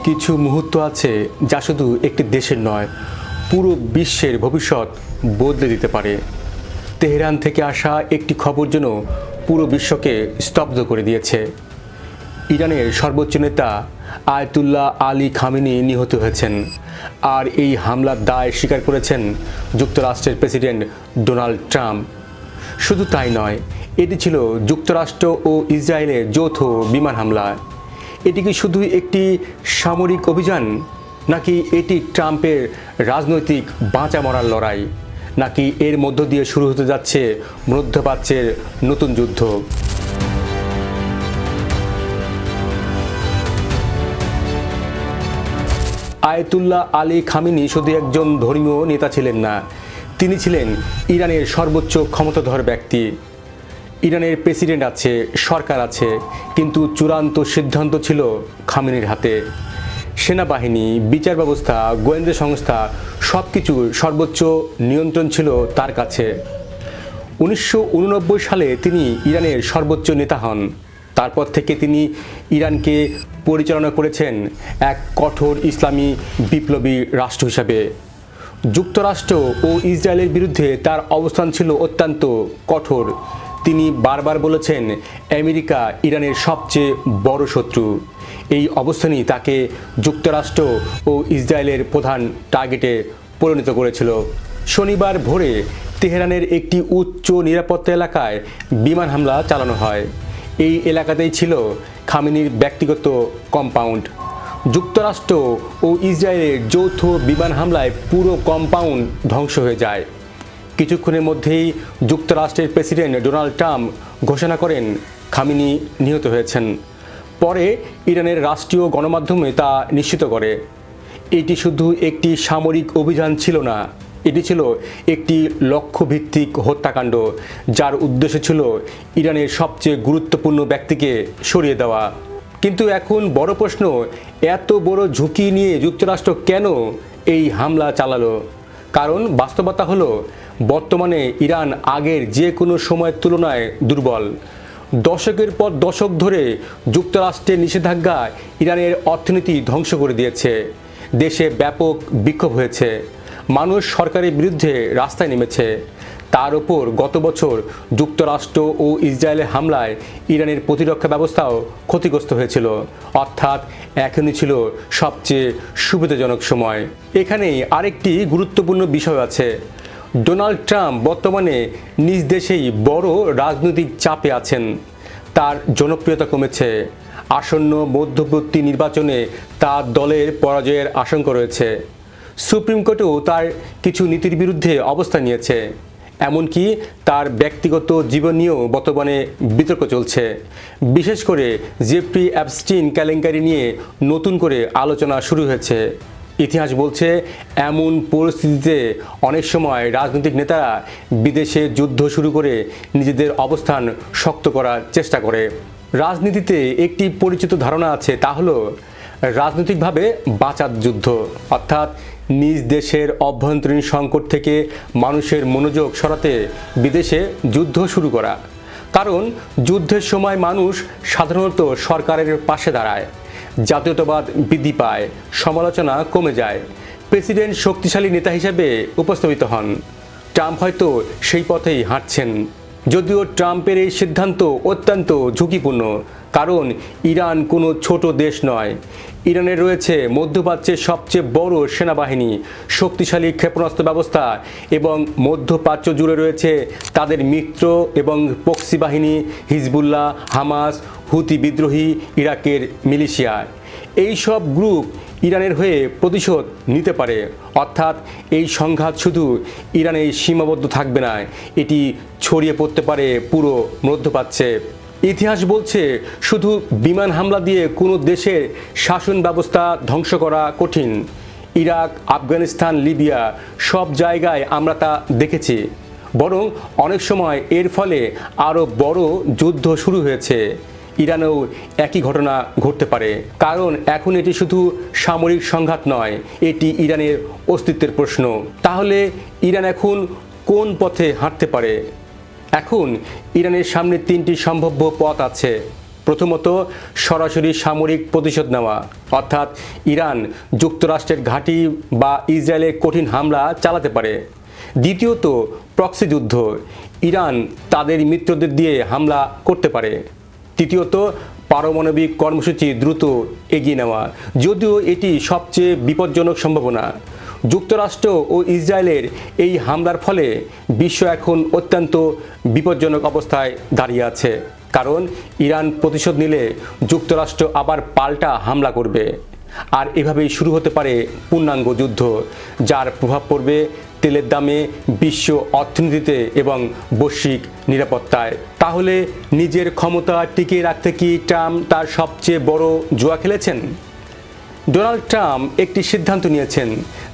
কিছু মুহূর্ত আছে যা শুধু একটি দেশের নয়, পুরো বিশ্বের ভবিষ্যৎ বদলে দিতে পারে। তেহরান থেকে আসা একটি খবর যেন পুরো বিশ্বকে স্তব্ধ করে দিয়েছে। ইরানের সর্বোচ্চ নেতা আয়াতুল্লাহ আলী খামেনি নিহত হয়েছেন, আর এই হামলার দায় স্বীকার করেছেন যুক্তরাষ্ট্রের প্রেসিডেন্ট ডোনাল্ড ট্রাম্প। শুধু তাই নয়, এটি ছিল যুক্তরাষ্ট্র ও ইসরায়েলের যৌথ বিমান হামলা। এটি কি শুধু একটি সামরিক অভিযান, নাকি এটি ট্রাম্পের রাজনৈতিক বাঁচা মরার লড়াই, নাকি এর মধ্য দিয়ে শুরু হতে যাচ্ছে মধ্যপ্রাচ্যের নতুন যুদ্ধ? আয়াতুল্লাহ আলী খামেনি শুধু একজন ধর্মীয় নেতা ছিলেন না, তিনি ছিলেন ইরানের সর্বোচ্চ ক্ষমতাধর ব্যক্তি। ইরানের প্রেসিডেন্ট আছে, সরকার আছে, কিন্তু চূড়ান্ত সিদ্ধান্ত ছিল খামেনির হাতে। সেনাবাহিনী, বিচার ব্যবস্থা, গোয়েন্দা সংস্থা, সব কিছুর সর্বোচ্চ নিয়ন্ত্রণ ছিল তার কাছে। 1989 সালে তিনি ইরানের সর্বোচ্চ নেতা হন। তারপর থেকে তিনি ইরানকে পরিচালনা করেছেন এক কঠোর ইসলামী বিপ্লবী রাষ্ট্র হিসাবে। যুক্তরাষ্ট্র ও ইসরায়েলের বিরুদ্ধে তার অবস্থান ছিল অত্যন্ত কঠোর। তিনি বারবার বলেছেন আমেরিকা ইরানের সবচেয়ে বড় শত্রু। এই অবস্থানই তাকে যুক্তরাষ্ট্র ও ইসরায়েলের প্রধান টার্গেটে পরিণত করেছিল। শনিবার ভোরে তেহরানের একটি উচ্চ নিরাপত্তা এলাকায় বিমান হামলা চালানো হয়। এই এলাকাতেই ছিল খামেনির ব্যক্তিগত কম্পাউন্ড। যুক্তরাষ্ট্র ও ইসরায়েলের যৌথ বিমান হামলায় পুরো কম্পাউন্ড ধ্বংস হয়ে যায়। কিছুক্ষণের মধ্যেই যুক্তরাষ্ট্রের প্রেসিডেন্ট ডোনাল্ড ট্রাম্প ঘোষণা করেন খামেনি নিহত হয়েছেন। পরে ইরানের রাষ্ট্রীয় গণমাধ্যমে তা নিশ্চিত করে। এটি শুধু একটি সামরিক অভিযান ছিল না, এটি ছিল একটি লক্ষ্যভিত্তিক হত্যাকাণ্ড, যার উদ্দেশ্য ছিল ইরানের সবচেয়ে গুরুত্বপূর্ণ ব্যক্তিকে সরিয়ে দেওয়া। কিন্তু এখন বড় প্রশ্ন, এত বড় ঝুঁকি নিয়ে যুক্তরাষ্ট্র কেন এই হামলা চালালো? কারণ বাস্তবতা হলো, বর্তমানে ইরান আগের যে কোনো সময়ের তুলনায় দুর্বল। দশকের পর দশক ধরে যুক্তরাষ্ট্রের নিষেধাজ্ঞা ইরানের অর্থনীতি ধ্বংস করে দিয়েছে। দেশে ব্যাপক বিক্ষোভ হয়েছে, মানুষ সরকারের বিরুদ্ধে রাস্তায় নেমেছে। তার উপর গত বছর যুক্তরাষ্ট্র ও ইসরায়েলের হামলায় ইরানের প্রতিরক্ষা ব্যবস্থাও ক্ষতিগ্রস্ত হয়েছিল। অর্থাৎ এখনই ছিল সবচেয়ে সুবিধাজনক সময়। এখানেই আরেকটি গুরুত্বপূর্ণ বিষয় আছে। ডোনাল্ড ট্রাম্প বর্তমানে নিজ দেশেই বড় রাজনৈতিক চাপে আছেন। তার জনপ্রিয়তা কমেছে। আসন্ন মধ্যবর্তী নির্বাচনে তার দলের পরাজয়ের আশঙ্কা রয়েছে। সুপ্রিম কোর্টেও তার কিছু নীতির বিরুদ্ধে অবস্থান নিয়েছে। এমনকি তার ব্যক্তিগত জীবন নিয়েও বর্তমানে বিতর্ক চলছে। বিশেষ করে জেফ্রি অ্যাপস্টিন কেলেঙ্কারি নিয়ে নতুন করে আলোচনা শুরু হয়েছে। ইতিহাস বলছে, এমন পরিস্থিতিতে অনেক সময় রাজনৈতিক নেতারা বিদেশে যুদ্ধ শুরু করে নিজেদের অবস্থান শক্ত করার চেষ্টা করে। রাজনীতিতে একটি পরিচিত ধারণা আছে, তা হলো রাজনৈতিকভাবে বাঁচার যুদ্ধ, অর্থাৎ নিজ দেশের অভ্যন্তরীণ সংকট থেকে মানুষের মনোযোগ সরাতে বিদেশে যুদ্ধ শুরু করা। কারণ যুদ্ধের সময় মানুষ সাধারণত সরকারের পাশে দাঁড়ায়, জাতীয়তাবাদ বৃদ্ধি পায়, সমালোচনা কমে যায়, প্রেসিডেন্ট শক্তিশালী নেতা হিসেবে উপস্থাপিত হন। ট্রাম্প হয়তো সেই পথেই হাঁটছেন। যদিও ট্রাম্পের এই সিদ্ধান্ত অত্যন্ত ঝুঁকিপূর্ণ, কারণ ইরান কোনো ছোট দেশ নয়। ইরানের রয়েছে মধ্যপ্রাচ্যের সবচেয়ে বড় সেনাবাহিনী, শক্তিশালী ক্ষেপণাস্ত্র ব্যবস্থা, এবং মধ্যপ্রাচ্য জুড়ে রয়েছে তাদের মিত্র এবং প্রক্সি বাহিনী, হিজবুল্লাহ, হামাস, হুতি বিদ্রোহী, ইরাকের মিলিশিয়া। এই সব গ্রুপ ইরানের হয়ে প্রতিশোধ নিতে পারে। অর্থাৎ এই সংঘাত শুধু ইরানে সীমাবদ্ধ থাকবে না, এটি ছড়িয়ে পড়তে পারে পুরো মধ্যপ্রাচ্যে। ইতিহাস বলছে, শুধু বিমান হামলা দিয়ে কোনো দেশের শাসন ব্যবস্থা ধ্বংস করা কঠিন। ইরাক, আফগানিস্তান, লিবিয়া সব জায়গায় আমরা তা দেখেছি। বরং অনেক সময় এর ফলে আরও বড় যুদ্ধ শুরু হয়েছে। ইরানেও একই ঘটনা ঘটতে পারে, কারণ এখন এটি শুধু সামরিক সংঘাত নয়, এটি ইরানের অস্তিত্বের প্রশ্ন। তাহলে ইরান এখন কোন পথে হাঁটতে পারে? এখন ইরানের সামনে তিনটি সম্ভাব্য পথ আছে। প্রথমত, সরাসরি সামরিক প্রতিশোধ নেওয়া, অর্থাৎ ইরান যুক্তরাষ্ট্রের ঘাঁটি বা ইসরায়েলে কঠিন হামলা চালাতে পারে। দ্বিতীয়ত, প্রক্সি যুদ্ধ, ইরান তাদের মিত্রদের দিয়ে হামলা করতে পারে। তৃতীয়ত, পারমাণবিক কর্মসূচি দ্রুত এগিয়ে নেওয়া, যদিও এটি সবচেয়ে বিপজ্জনক সম্ভাবনা। যুক্তরাষ্ট্র ও ইসরায়েলের এই হামলার ফলে বিশ্ব এখন অত্যন্ত বিপজ্জনক অবস্থায় দাঁড়িয়ে আছে, কারণ ইরান প্রতিশোধ নিলে যুক্তরাষ্ট্র আবার পাল্টা হামলা করবে, আর এভাবেই শুরু হতে পারে পূর্ণাঙ্গ যুদ্ধ, যার প্রভাব পড়বে তেলের দামে, বিশ্ব অর্থনীতিতে এবং বৈশ্বিক নিরাপত্তায়। তাহলে নিজের ক্ষমতা টিকিয়ে রাখতে কি ট্রাম্প তার সবচেয়ে বড় জুয়া খেলেছেন? ডোনাল্ড ট্রাম্প একটি সিদ্ধান্ত নিয়েছেন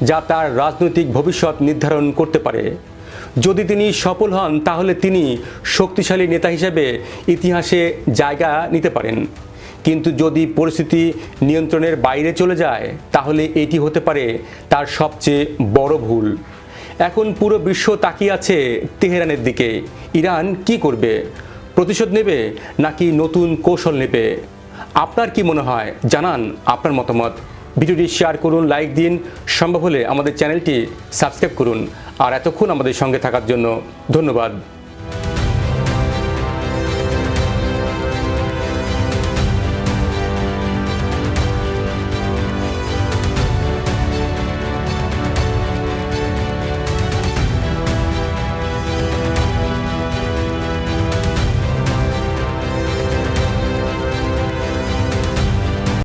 যা তার রাজনৈতিক ভবিষ্যৎ নির্ধারণ করতে পারে। যদি তিনি সফল হন, তাহলে তিনি শক্তিশালী নেতা হিসেবে ইতিহাসে জায়গা নিতে পারেন। কিন্তু যদি পরিস্থিতি নিয়ন্ত্রণের বাইরে চলে যায়, তাহলে এটি হতে পারে তার সবচেয়ে বড় ভুল। এখন পুরো বিশ্ব তাকিয়ে আছে তেহরানের দিকে। ইরান কি করবে? প্রতিশোধ নেবে নাকি নতুন কৌশল নেবে? আপনার কি মনে হয়? জানান আপনার মতামত। ভিডিওটি শেয়ার করুন, লাইক দিন, সম্ভব হলে আমাদের চ্যানেলটি সাবস্ক্রাইব করুন। আর এতক্ষণ আমাদের সঙ্গে থাকার জন্য ধন্যবাদ।